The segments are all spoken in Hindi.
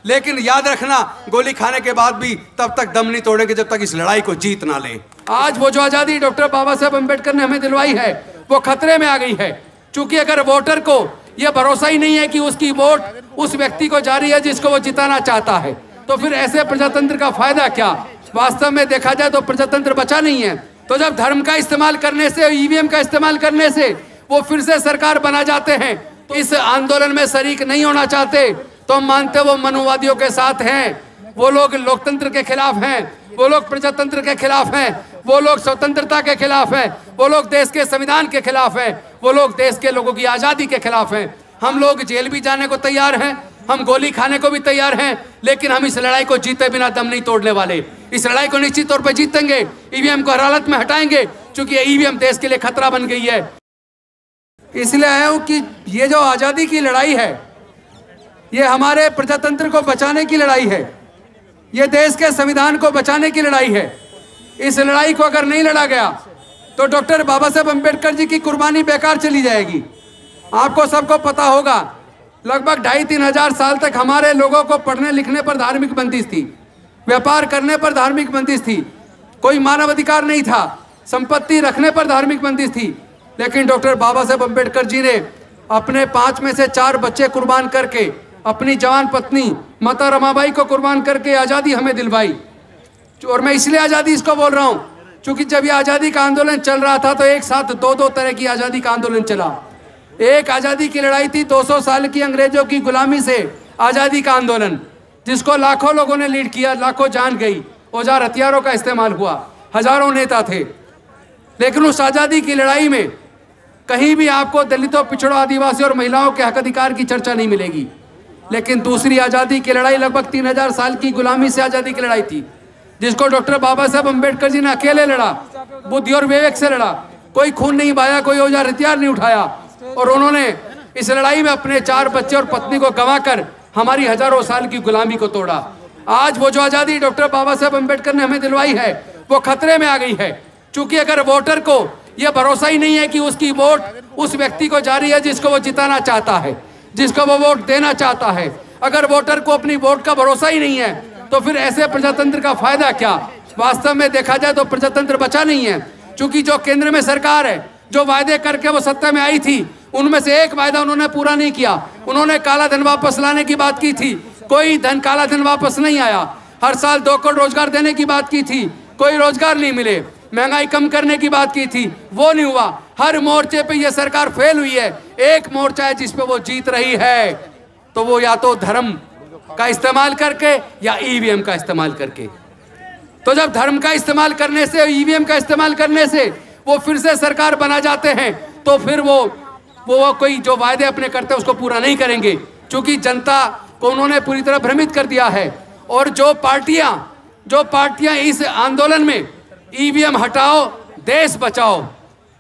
लेकिन याद रखना, गोली खाने के बाद भी तब तक दम नहीं तोड़ेंगे जब तक इस लड़ाई को जीत ना ले। आज वो जो आजादी डॉक्टर बाबा साहब अम्बेडकर ने हमें दिलवाई है वो खतरे में आ गई है, क्योंकि अगर वोटर को यह भरोसा ही नहीं है कि उसकी वोट उस व्यक्ति को जा रही है जिसको वो जिताना चाहता है, तो फिर ऐसे प्रजातंत्र का फायदा क्या। वास्तव में देखा जाए तो प्रजातंत्र बचा नहीं है। तो जब धर्म का इस्तेमाल करने से, ईवीएम का इस्तेमाल करने से वो फिर से सरकार बना जाते हैं, तो इस आंदोलन में शरीक नहीं होना चाहते, तो हम मानते वो मनुवादियों के साथ हैं। वो लोग लोकतंत्र के खिलाफ हैं, वो लोग प्रजातंत्र के खिलाफ हैं, वो लोग स्वतंत्रता के खिलाफ हैं, वो लोग देश के संविधान के खिलाफ हैं, वो लोग देश के लोगों की आज़ादी के खिलाफ हैं। हम लोग जेल भी जाने को तैयार हैं, हम गोली खाने को भी तैयार हैं, लेकिन हम इस लड़ाई को जीते बिना दम नहीं तोड़ने वाले। इस लड़ाई को निश्चित तौर पर जीतेंगे, ईवीएम को हर हालत में हटाएंगे, क्योंकि ईवीएम देश के लिए खतरा बन गई है। इसलिए आया हूँ कि ये जो आज़ादी की लड़ाई है, ये हमारे प्रजातंत्र को बचाने की लड़ाई है, ये देश के संविधान को बचाने की लड़ाई है। इस लड़ाई को अगर नहीं लड़ा गया तो डॉक्टर बाबा साहब अम्बेडकर जी की कुर्बानी बेकार चली जाएगी। आपको सबको पता होगा, लगभग 2,500-3 हज़ार साल तक हमारे लोगों को पढ़ने लिखने पर धार्मिक बंदिश थी, व्यापार करने पर धार्मिक बंदिश थी, कोई मानव अधिकार नहीं था, संपत्ति रखने पर धार्मिक बंदिश थी। लेकिन डॉक्टर बाबा साहब अम्बेडकर जी ने अपने 5 में से 4 बच्चे कुर्बान करके, अपनी जवान पत्नी माता रमाबाई को कुर्बान करके आज़ादी हमें दिलवाई। और मैं इसलिए आज़ादी इसको बोल रहा हूँ क्योंकि जब ये आज़ादी का आंदोलन चल रहा था तो एक साथ 2-2 तरह की आज़ादी का आंदोलन चला। एक आज़ादी की लड़ाई थी 200 साल की अंग्रेजों की गुलामी से आज़ादी का आंदोलन, जिसको लाखों लोगों ने लीड किया, लाखों जान गई, औजार हथियारों का इस्तेमाल हुआ, हजारों नेता थे। लेकिन उस आज़ादी की लड़ाई में कहीं भी आपको दलितों, पिछड़ों, आदिवासी और महिलाओं के हक अधिकार की चर्चा नहीं मिलेगी। लेकिन दूसरी आज़ादी की लड़ाई लगभग 3,000 साल की गुलामी से आज़ादी की लड़ाई थी, जिसको डॉक्टर बाबा साहब अम्बेडकर जी ने अकेले लड़ा, बुद्धि और विवेक से लड़ा, कोई खून नहीं बहाया, कोई औजार हथियार नहीं उठाया, और उन्होंने इस लड़ाई में अपने 4 बच्चे और पत्नी को गंवाकर हमारी हजारों साल की गुलामी को तोड़ा। आज वो जो आज़ादी डॉक्टर बाबा साहब अम्बेडकर ने हमें दिलवाई है वो खतरे में आ गई है, क्योंकि अगर वोटर को यह भरोसा ही नहीं है कि उसकी वोट उस व्यक्ति को जा रही है जिसको वो जिताना चाहता है, जिसको वो वोट देना चाहता है, अगर वोटर को अपनी वोट का भरोसा ही नहीं है, तो फिर ऐसे प्रजातंत्र का फायदा क्या। वास्तव में देखा जाए तो प्रजातंत्र बचा नहीं है, क्योंकि जो केंद्र में सरकार है, जो वायदे करके वो सत्ता में आई थी, उनमें से एक वायदा उन्होंने पूरा नहीं किया। उन्होंने काला धन वापस लाने की बात की थी, कोई काला धन वापस नहीं आया। हर साल 2 करोड़ रोजगार देने की बात की थी, कोई रोजगार नहीं मिले। महंगाई कम करने की बात की थी, वो नहीं हुआ। हर मोर्चे पे ये सरकार फेल हुई है। एक मोर्चा है जिस पे वो जीत रही है, तो वो या तो धर्म का इस्तेमाल करके या ईवीएम का इस्तेमाल करके। तो जब धर्म का इस्तेमाल करने से, ईवीएम का इस्तेमाल करने से वो फिर से सरकार बना जाते हैं, तो फिर वो कोई जो वायदे अपने करते हैं उसको पूरा नहीं करेंगे, क्योंकि जनता को उन्होंने पूरी तरह भ्रमित कर दिया है। और जो पार्टियां इस आंदोलन में ईवीएम हटाओ देश बचाओ,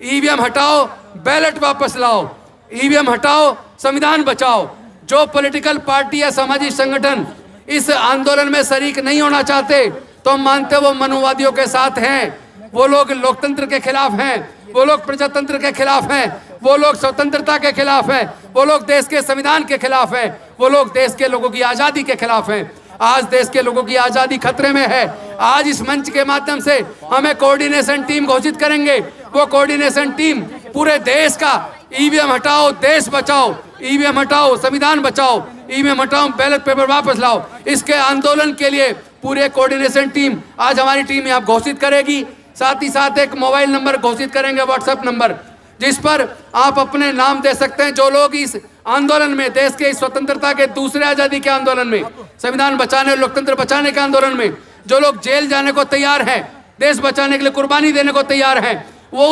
ईवीएम हटाओ बैलेट वापस लाओ, ईवीएम हटाओ संविधान बचाओ, जो पॉलिटिकल पार्टी या सामाजिक संगठन इस आंदोलन में शरीक नहीं होना चाहते, तो हम मानते वो मनुवादियों के साथ हैं। वो लोग लोकतंत्र के खिलाफ हैं, वो लोग प्रजातंत्र के खिलाफ हैं, वो लोग स्वतंत्रता के खिलाफ हैं, वो लोग देश के संविधान के खिलाफ हैं, वो लोग देश के लोगों की आज़ादी के खिलाफ हैं। आज देश के लोगों की आज़ादी खतरे में है। आज इस मंच के माध्यम से हमें कोऑर्डिनेशन टीम घोषित करेंगे। वो कोऑर्डिनेशन टीम पूरे देश का ईवीएम हटाओ देश बचाओ, ईवीएम हटाओ संविधान बचाओ, ईवीएम हटाओ बैलेट पेपर वापस लाओ, इसके आंदोलन के लिए पूरे कोऑर्डिनेशन टीम आज हमारी टीम यहाँ घोषित करेगी। साथ ही साथ एक मोबाइल नंबर घोषित करेंगे, व्हाट्सएप नंबर, जिस पर आप अपने नाम दे सकते हैं। जो लोग इस आंदोलन में, देश के स्वतंत्रता के दूसरे आज़ादी के आंदोलन में, संविधान बचाने, लोकतंत्र बचाने के आंदोलन में जो लोग जेल जाने को तैयार हैं, देश बचाने के लिए कुर्बानी देने को तैयार हैं, वो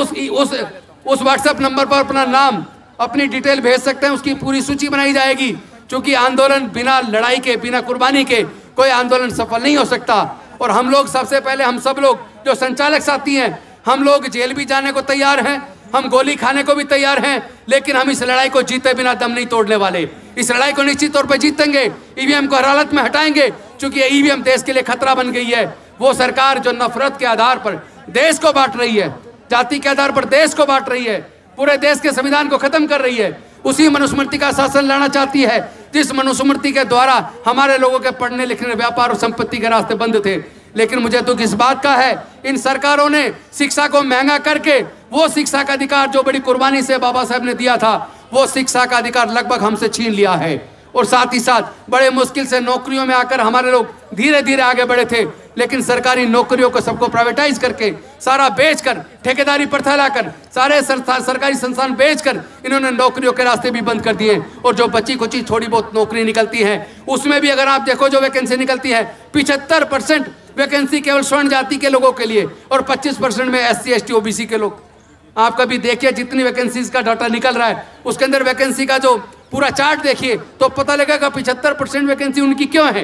उस व्हाट्सएप नंबर पर अपना नाम, अपनी डिटेल भेज सकते हैं। उसकी पूरी सूची बनाई जाएगी, क्योंकि आंदोलन बिना लड़ाई के, बिना कुर्बानी के कोई आंदोलन सफल नहीं हो सकता। और हम लोग सबसे पहले, हम सब लोग जो संचालक साथी हैं, हम लोग जेल भी जाने को तैयार हैं, हम गोली खाने को भी तैयार हैं, लेकिन हम इस लड़ाई को जीते बिना दम नहीं तोड़ने वाले। इस लड़ाई को निश्चित तौर पर जीतेंगे, ईवीएम को हर हालत में हटाएंगे, क्योंकि ईवीएम देश के लिए खतरा बन गई है। वो सरकार जो नफरत के आधार पर देश को बांट रही है, जाति के आधार पर देश को बांट रही है, पूरे देश के संविधान को खत्म कर रही है, उसी मनुस्मृति का शासन लाना चाहती है, जिस मनुस्मृति के द्वारा हमारे लोगों के पढ़ने लिखने, व्यापार और संपत्ति के रास्ते बंद थे। लेकिन मुझे दुख इस बात का है, इन सरकारों ने शिक्षा को महंगा करके वो शिक्षा का अधिकार जो बड़ी कुर्बानी से बाबा साहब ने दिया था, वो शिक्षा का अधिकार लगभग हमसे छीन लिया है। और साथ ही साथ बड़े मुश्किल से नौकरियों में आकर हमारे लोग धीरे धीरे आगे बढ़े थे, लेकिन सरकारी नौकरियों को सबको प्राइवेटाइज करके, सारा बेचकर, ठेकेदारी प्रथा लाकर, सारे सरकारी संस्थान बेचकर इन्होंने नौकरियों के रास्ते भी बंद कर दिए। और जो बची कुची थोड़ी बहुत नौकरी निकलती है, उसमें भी अगर आप देखो जो वैकेंसी निकलती है, 75% वैकेंसी केवल स्वर्ण जाति के लोगों के लिए और 25% में SC ST OBC के लोग। आप कभी देखिए जितनी वैकेंसीज का डाटा निकल रहा है, उसके अंदर वैकेंसी का जो पूरा चार्ट देखिए तो पता लगेगा 75% वैकेंसी उनकी क्यों है,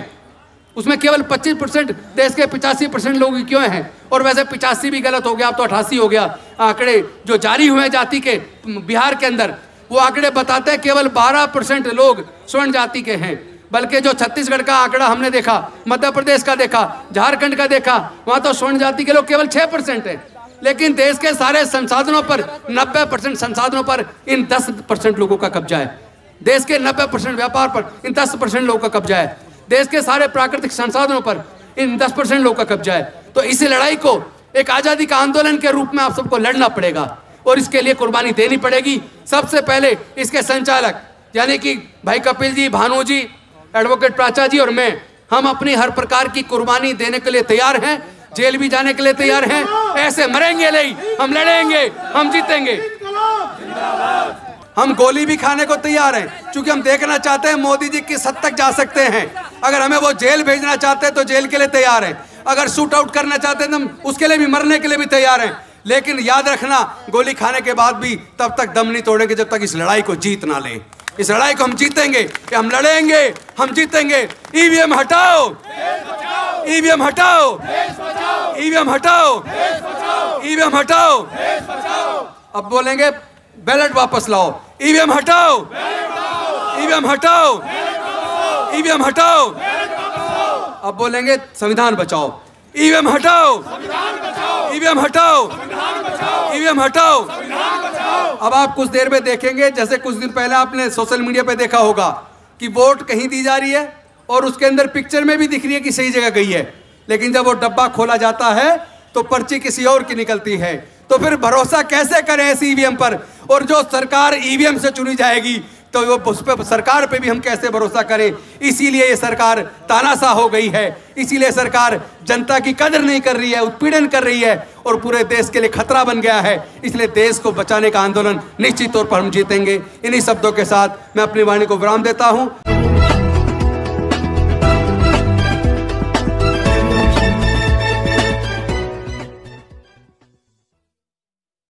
उसमें केवल 25% देश के 85% लोगों की क्यों है। और वैसे 85 भी गलत हो गया, अब तो 88 हो गया। आंकड़े जो जारी हुए जाति के बिहार के अंदर, वो आंकड़े बताते हैं केवल 12% लोग स्वर्ण जाति के हैं। बल्कि जो छत्तीसगढ़ का आंकड़ा हमने देखा, मध्य प्रदेश का देखा, झारखंड का देखा, वहां तो स्वर्ण जाति के लोग केवल 6% है। लेकिन देश के सारे संसाधनों पर, 90% संसाधनों पर इन 10% लोगों का कब्जा है। देश के 90% व्यापार पर इन 10% लोगों का कब्जा है। देश के सारे प्राकृतिक संसाधनों पर इन 10% लोगों का कब्जा है। तो इस लड़ाई को एक आजादी का आंदोलन के रूप में आप सबको लड़ना पड़ेगा और इसके लिए कुर्बानी देनी पड़ेगी। सबसे पहले इसके संचालक यानी कि भाई कपिल जी, भानु जी, एडवोकेट प्राचा जी और मैं, हम अपनी हर प्रकार की कुर्बानी देने के लिए तैयार हैं, जेल भी जाने के लिए तैयार हैं। ऐसे मरेंगे नहीं, हम लड़ेंगे, हम जीतेंगे। हम गोली भी खाने को तैयार हैं, क्योंकि हम देखना चाहते हैं मोदी जी किस हद तक जा सकते हैं। अगर हमें वो जेल भेजना चाहते हैं तो जेल के लिए तैयार हैं, अगर शूट आउट करना चाहते हैं तो हम उसके लिए भी, मरने के लिए भी तैयार हैं। लेकिन याद रखना, गोली खाने के बाद भी तब तक दम नहीं तोड़ेंगे जब तक इस लड़ाई को जीत ना लें। इस लड़ाई को हम जीतेंगे, हम लड़ेंगे, हम जीतेंगे। ईवीएम हटाओ, ईवीएम हटाओ, ईवीएम हटाओ, ईवीएम हटाओ। अब बोलेंगे बैलेट वापस लाओ, ईवीएम हटाओ, ईवीएम हटाओ, ईवीएम हटाओ। अब बोलेंगे संविधान बचाओ, ईवीएम हटाओ, ईवीएम हटाओ, ईवीएम हटाओ। अब आप कुछ देर में देखेंगे, जैसे कुछ दिन पहले आपने सोशल मीडिया पे देखा होगा कि वोट कहीं दी जा रही है और उसके अंदर पिक्चर में भी दिख रही है कि सही जगह गई है, लेकिन जब वो डब्बा खोला जाता है तो पर्ची किसी और की निकलती है। तो फिर भरोसा कैसे करें ऐसी ईवीएम पर? और जो सरकार ईवीएम से चुनी जाएगी तो वो उस पर, सरकार पे भी हम कैसे भरोसा करें? इसीलिए ये सरकार तानाशाह हो गई है, इसीलिए सरकार जनता की कदर नहीं कर रही है, उत्पीड़न कर रही है और पूरे देश के लिए खतरा बन गया है। इसलिए देश को बचाने का आंदोलन निश्चित तौर पर हम जीतेंगे। इन्हीं शब्दों के साथ मैं अपनी वाणी को विराम देता हूँ।